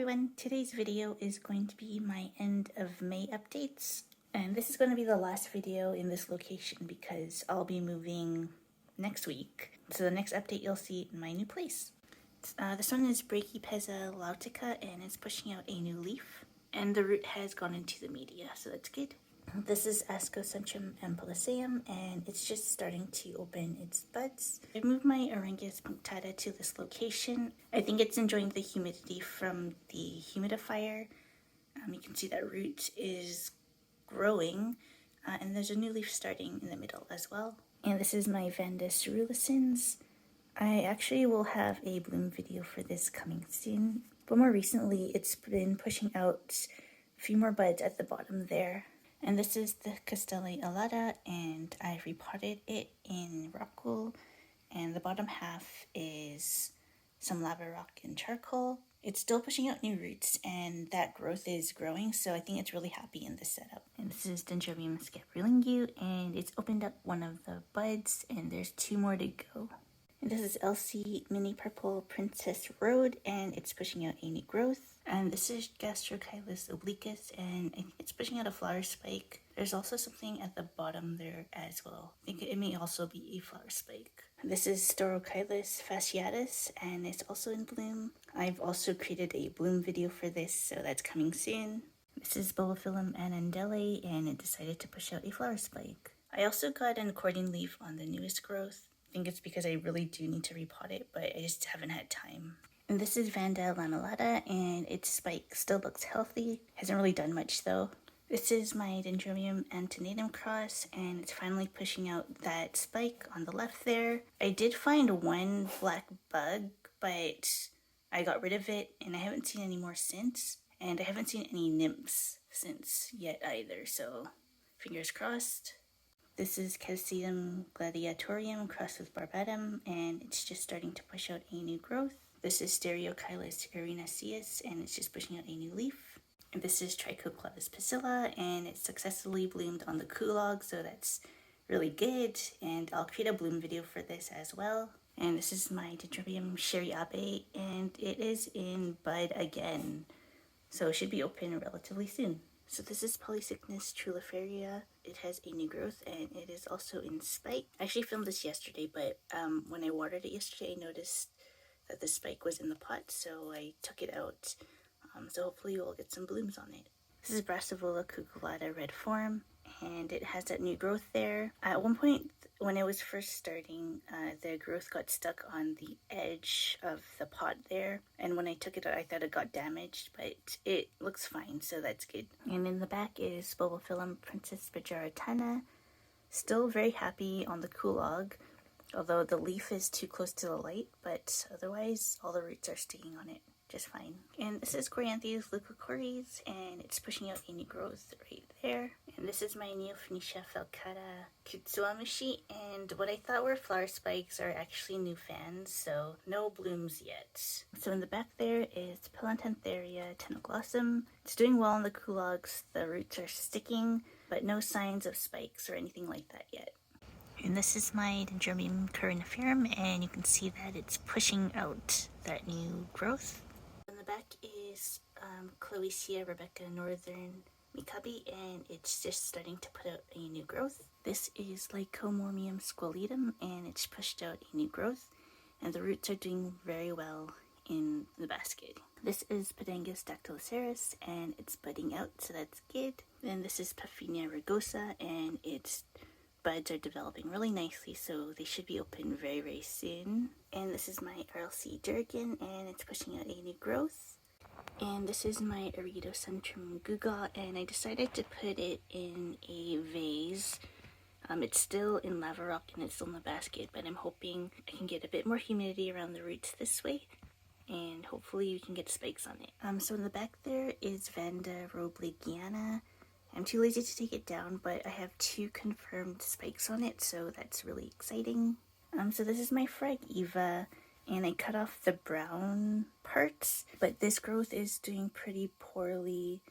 everyone, today's video is going to be my end of May updates, and this is going to be the last video in this location because I'll be moving next week. So the next update you'll see in my new place. This one is Brachypeza laotica, and it's pushing out a new leaf, and the root has gone into the media, so that's good. This is Ascocentrum ampullaceum, and it's just starting to open its buds. I moved my Aerangis punctata to this location. I think it's enjoying the humidity from the humidifier. You can see that root is growing, and there's a new leaf starting in the middle as well. And this is my Vanda coerulescens. I actually will have a bloom video for this coming soon, but more recently it's been pushing out a few more buds at the bottom there. And this is the Thecostele alata, and I repotted it in rock wool, and the bottom half is some lava rock and charcoal. It's still pushing out new roots, and that growth is growing, so I think it's really happy in this setup. And this is Dendrobium scabrilingue, and it's opened up one of the buds, and there's 2 more to go. And this is LC Mini Purple Princess Red, and it's pushing out a new growth. And this is Gastrochilus obliquus, and I think it's pushing out a flower spike. There's also something at the bottom there as well. I think it may also be a flower spike. This is Sterokylis Fasciatis, and it's also in bloom. I've also created a bloom video for this, so that's coming soon. This is Bulbophyllum annandalei, and it decided to push out a flower spike. I also got an accordion leaf on the newest growth. I think it's because I really do need to repot it, but I just haven't had time. And this is Vanda lamellatta, and its spike still looks healthy. Hasn't really done much though. This is my Dendrobium antennatum cross, and it's finally pushing out that spike on the left there. I did find one black bug, but I got rid of it, and I haven't seen any more since. And I haven't seen any nymphs since yet either, so fingers crossed. This is Ctsm gladiatorium crossed with barbatum, and it's just starting to push out a new growth. This is Sterokylis remodiosii, and it's just pushing out a new leaf. And this is Trichoglottis and it's successfully bloomed on the kulog, so that's really good. And I'll create a bloom video for this as well. And this is my Dendrobium Sheriabe, and it is in bud again, so it should be open relatively soon. So this is Polycycnus truliferia. It has a new growth, and it is also in spike. I actually filmed this yesterday, but when I watered it yesterday, I noticed that the spike was in the pot, so I took it out. So hopefully we'll get some blooms on it. This is Brassavola Kukulata Red form, and it has that new growth there. At one point, when it was first starting, the growth got stuck on the edge of the pot there, and when I took it out, I thought it got damaged, but it looks fine, so that's good. And in the back is Bulbophyllum Princess Bejaratana, still very happy on the kulog, although the leaf is too close to the light, but otherwise all the roots are staying on it just fine. And this is Coryanthes leucocories, and it's pushing out a new growth right there. And this is my Neophonetia falcata Ctsm, and what I thought were flower spikes are actually new fans, so no blooms yet. So in the back there is Pilantantheria tenoglossum. It's doing well on the kulogs, the roots are sticking, but no signs of spikes or anything like that yet. And this is my Dendrobium coroniferum, and you can see that it's pushing out that new growth. On the back is Cloecia Rebecca Northern Mikabi, and it's just starting to put out a new growth. This is Lycomormium squaletum, and it's pushed out a new growth, and the roots are doing very well in the basket. This is Pedangis dactyloceras, and it's budding out, so that's good. Then this is Paphinia rugosa, and its buds are developing really nicely, so they should be open very, very soon. And this is my RLC Durgan, and it's pushing out a new growth. And this is my Ascocentrum guga, and I decided to put it in a vase. It's still in lava rock and it's still in the basket, but I'm hoping I can get a bit more humidity around the roots this way, and hopefully we can get spikes on it. So in the back there is Vanda walkeriana. I'm too lazy to take it down, but I have 2 confirmed spikes on it, so that's really exciting. So this is my Frag Eva, and I cut off the brown parts, but this growth is doing pretty poorly,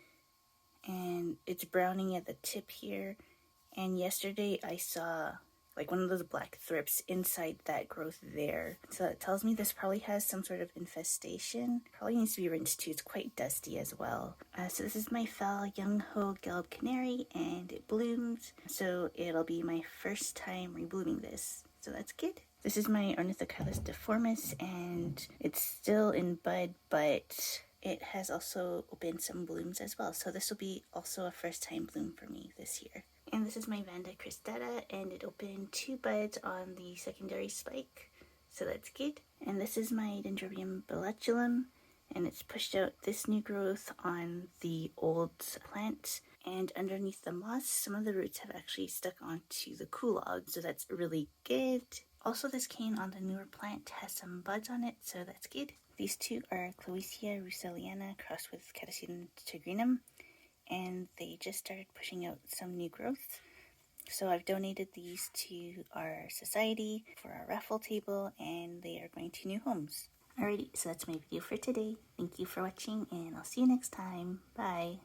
and it's browning at the tip here. And yesterday I saw like one of those black thrips inside that growth there. So it tells me this probably has some sort of infestation. Probably needs to be rinsed too. It's quite dusty as well. So this is my Fall Young Ho Gelb Canary, and it blooms. So it'll be my first time reblooming this. So that's good. This is my Ornithochilus deformis, and it's still in bud, but it has also opened some blooms as well. So this will be also a first time bloom for me this year. And this is my Vanda cristata, and it opened 2 buds on the secondary spike, so that's good. And this is my Dendrobium Belliculum, and it's pushed out this new growth on the old plant. And underneath the moss, some of the roots have actually stuck onto the kulog, so that's really good. Also, this cane on the newer plant has some buds on it, so that's good. These 2 are Cloecia russelliana crossed with Ctsm tigrinum, and they just started pushing out some new growth. So I've donated these to our society for our raffle table, and they are going to new homes. Alrighty, so that's my video for today. Thank you for watching, and I'll see you next time. Bye!